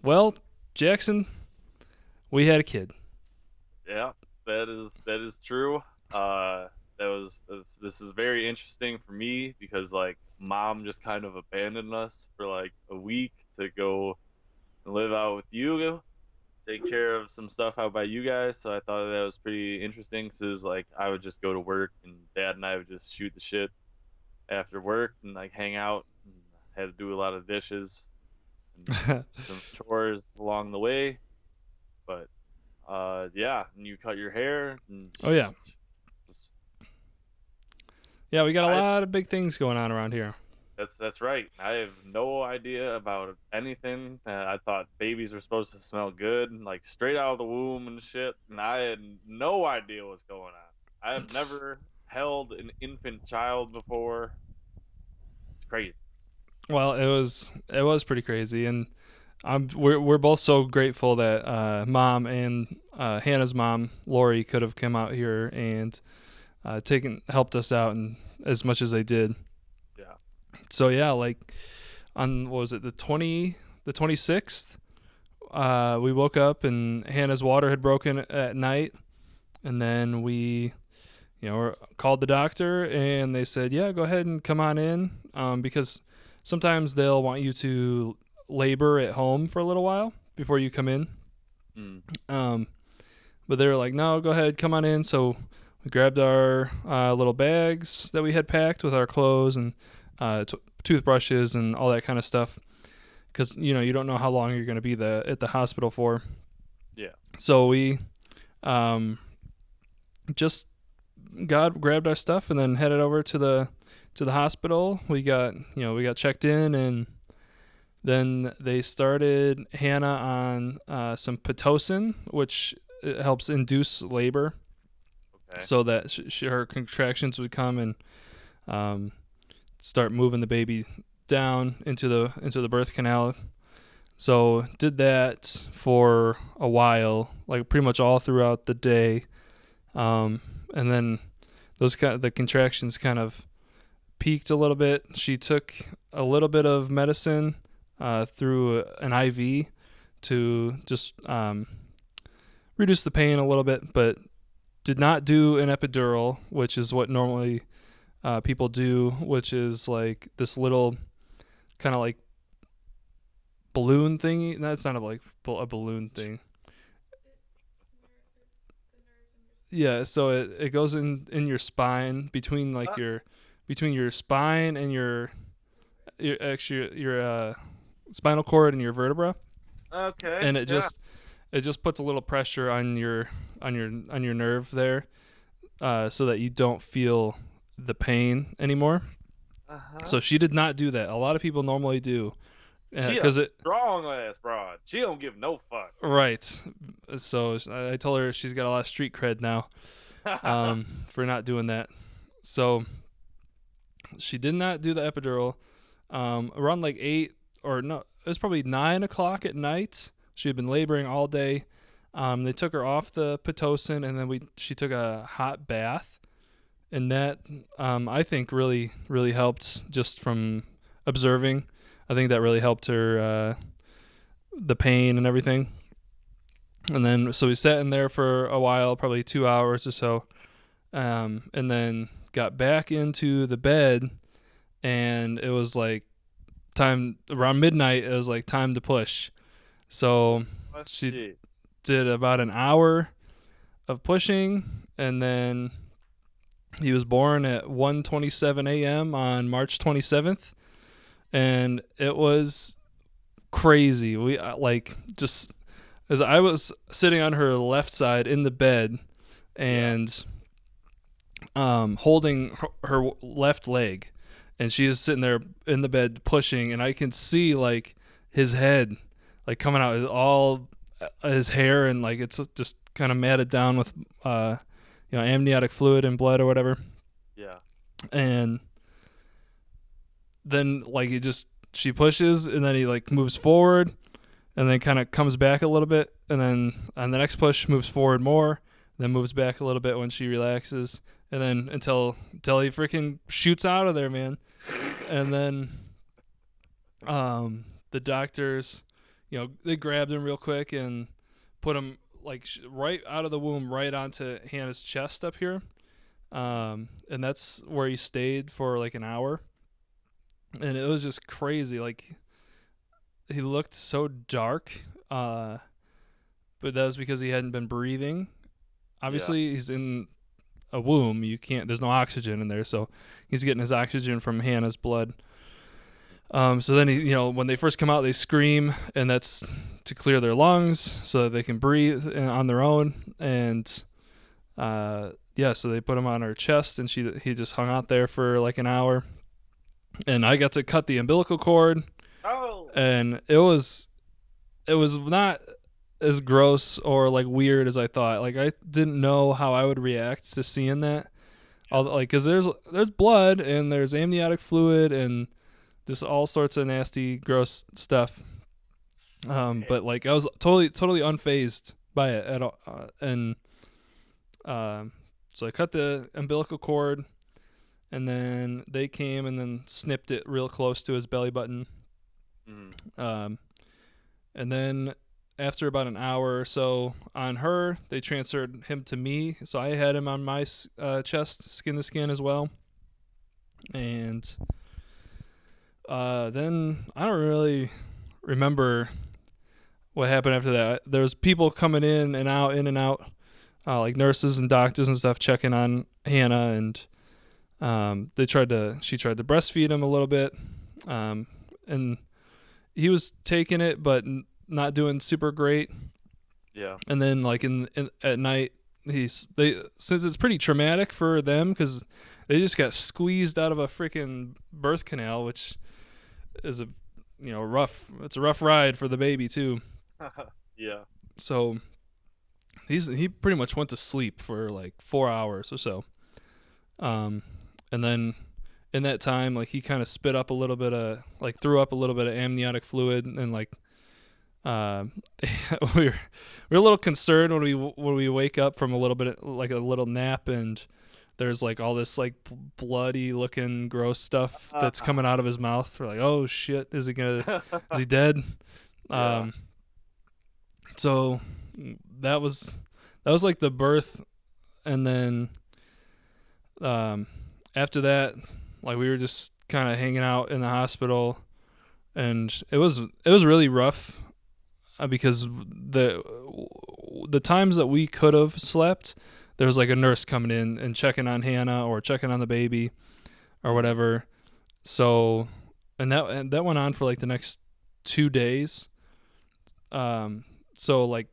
Well, Jackson, we had a kid. Yeah, that is true. Uh, this is very interesting for me because like mom just kind of abandoned us for like a week to go and live out with you, take care of some stuff out by you guys. So I thought that was pretty interesting. So it was like I would just go to work and dad and I would just shoot the shit after work and like hang out and had to do a lot of dishes and some chores along the way. But yeah, and you cut your hair and Oh yeah, just, yeah. We got a I lot of big things going on around here. that's right. I have no idea about anything. I thought babies were supposed to smell good, like straight out of the womb and shit, and I had no idea what's going on. I have It's, never held an infant child before. It's crazy. well, it was pretty crazy, and we're both so grateful that mom and Hannah's mom Lori could have come out here and taken helped us out and as much as they did. Yeah. So yeah, like on what was it the 26th? We woke up and Hannah's water had broken at night, and then we called the doctor and they said, yeah, go ahead and come on in, because sometimes they'll want you to labor at home for a little while before you come in. Mm. Um, but they were like, no, go ahead, come on in. So we grabbed our little bags that we had packed with our clothes and toothbrushes and all that kind of stuff, because you don't know how long you're going to be at the hospital for. Yeah. So we um, just grabbed our stuff and then headed over to the hospital. We got checked in, and then they started Hannah on some pitocin, which it helps induce labor, Okay. so that her contractions would come and um, start moving the baby down into the birth canal. So did that for a while, like pretty much all throughout the day, and then the contractions kind of peaked a little bit. She took a little bit of medicine through an IV to just reduce the pain a little bit, but did not do an epidural, which is what normally people do, which is like this little kind of like balloon thingy. That's not a balloon thing. Yeah, so it goes in your spine between like Uh, your spine and your spinal cord and your vertebra, okay. and Yeah. it just puts a little pressure on your nerve there, so that you don't feel the pain anymore. Uh huh. So she did not do that. A lot of people normally do, She a because it strong ass broad. She don't give no fucks. right. So I told her she's got a lot of street cred now, for not doing that. So she did not do the epidural. Around like 8, or no, it was probably 9 o'clock at night. She had been laboring all day. They took her off the pitocin, and then she took a hot bath, and that I think really helped just from observing. I think that really helped her, the pain and everything. And then so we sat in there for a while, probably 2 hours or so, and then got back into the bed, and it was like time around midnight. It was like time to push. So Oh she shit. did about an hour of pushing, and then he was born at 1:27 a.m. on March 27th, and it was crazy. We like just as I was sitting on her left side in the bed Yeah. and holding her left leg, and she is sitting there in the bed pushing, and I can see like his head like coming out, all his hair, and like it's just kind of matted down with amniotic fluid and blood or whatever. Yeah. And then like he just she pushes, and then he like moves forward, and then kind of comes back a little bit, and then on the next push moves forward more, then moves back a little bit when she relaxes, and then until he freaking shoots out of there, man. And then the doctors they grabbed him real quick and put him like right out of the womb, right onto Hannah's chest up here. And that's where he stayed for like an hour, and it was just crazy. Like he looked so dark, but that was because he hadn't been breathing. Yeah. Obviously, he's in a womb. You can't. There's no oxygen in there, so he's getting his oxygen from Hannah's blood. So then when they first come out, they scream, and that's to clear their lungs so that they can breathe on their own. And so they put him on her chest, and he just hung out there for like an hour. And I got to cut the umbilical cord, Oh. and it was not as gross or like weird as I thought. Like I didn't know how I would react to seeing that. Like, cause there's blood and there's amniotic fluid and just all sorts of nasty, gross stuff. But like I was totally unfazed by it at all, and so I cut the umbilical cord, and then they came and then snipped it real close to his belly button. And then after about an hour or so on her, they transferred him to me, so I had him on my chest, skin to skin as well. And then I don't really remember what happened after that. There was people coming in and out, like nurses and doctors and stuff checking on Hannah, and she tried to breastfeed him a little bit, and he was taking it but not doing super great. Yeah. And then like at night, since it's pretty traumatic for them because they just got squeezed out of a freaking birth canal, which is it's a rough ride for the baby too. Yeah. So he pretty much went to sleep for like 4 hours or so. And then in that time, like he kind of threw up a little bit of amniotic fluid, and like we were a little concerned when we wake up from a little bit like a little nap, and there's like all this like bloody looking gross stuff that's coming out of his mouth. We're like, oh shit, is he dead? Yeah. So that was like the birth, and then after that, like we were just kind of hanging out in the hospital, and it was really rough because the times that we could have slept, there was like a nurse coming in and checking on Hannah or checking on the baby or whatever. So and that went on for like the next 2 days. So like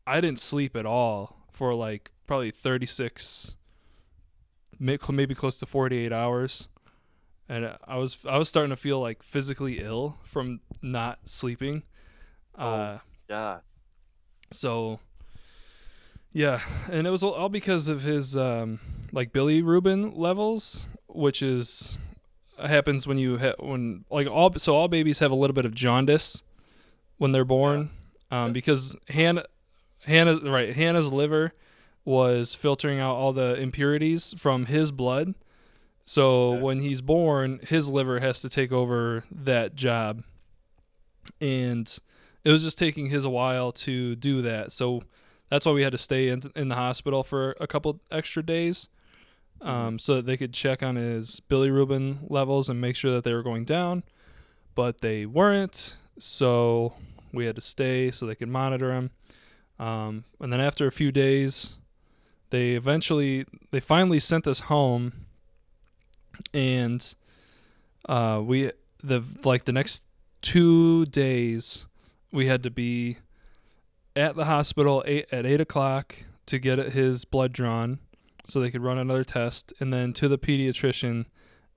I didn't sleep at all for like probably 36, maybe close to 48 hours. And I was starting to feel like physically ill from not sleeping. Yeah. So yeah, and it was all because of his like bilirubin levels, which happens when all babies have a little bit of jaundice when they're born, because Hannah's liver was filtering out all the impurities from his blood. So when he's born, his liver has to take over that job, and it was just taking his a while to do that. So that's why we had to stay in the hospital for a couple extra days, so that they could check on his bilirubin levels and make sure that they were going down, but they weren't. So we had to stay so they could monitor him. And then after a few days, they finally sent us home, and the next 2 days we had to be at the hospital at 8:00 to get his blood drawn so they could run another test, and then to the pediatrician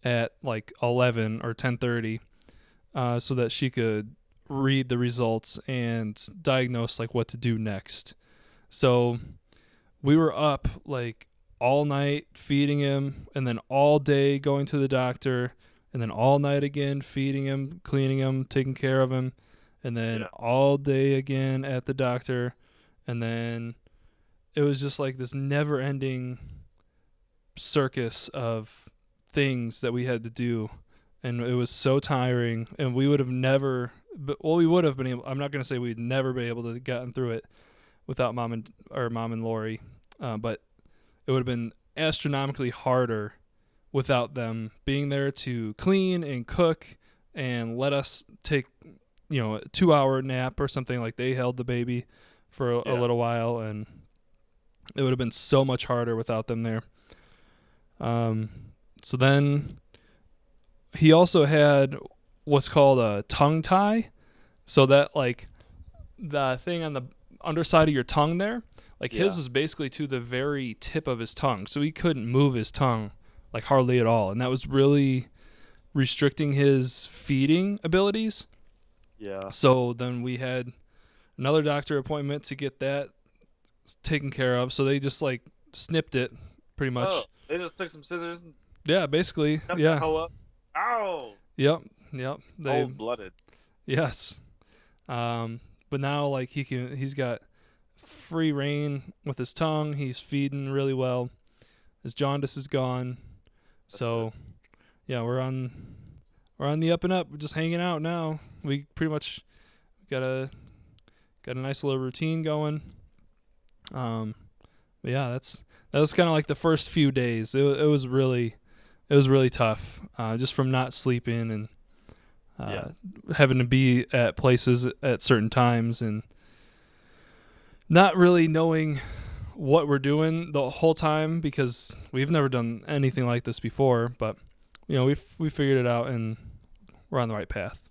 at like 11 or 10:30, so that she could read the results and diagnose like what to do next. So we were up like all night feeding him, and then all day going to the doctor, and then all night again feeding him, cleaning him, taking care of him, and then all day again at the doctor. And then it was just like this never-ending circus of things that we had to do, and it was so tiring, and we would have never we would have been able. I'm not going to say we'd never be able to have gotten through it without mom and Lori, but it would have been astronomically harder without them being there to clean and cook and let us take a 2-hour nap or something. Like, they held the baby for a Yeah. little while, and it would have been so much harder without them there. So then he also had what's called a tongue tie, so that, like, the thing on the underside of your tongue there, like, his Yeah. is basically to the very tip of his tongue, so he couldn't move his tongue like hardly at all, and that was really restricting his feeding abilities. Yeah. So then we had another doctor appointment to get that taken care of. So they just, like, snipped it pretty Oh, much. they just took some scissors and Yeah, basically. cut that Yeah. hoe up. Ow! Yep. They Cold blooded. Yes. But now, like, he's got free reign with his tongue. He's feeding really well. His jaundice is gone. That's So yeah, we're on the up and up. We're just hanging out now. We pretty much got a nice little routine going. But yeah, that was kind of like the first few days. It was really tough, just from not sleeping and having to be at places at certain times and not really knowing what we're doing the whole time, because we've never done anything like this before. But we figured it out, and we're on the right path.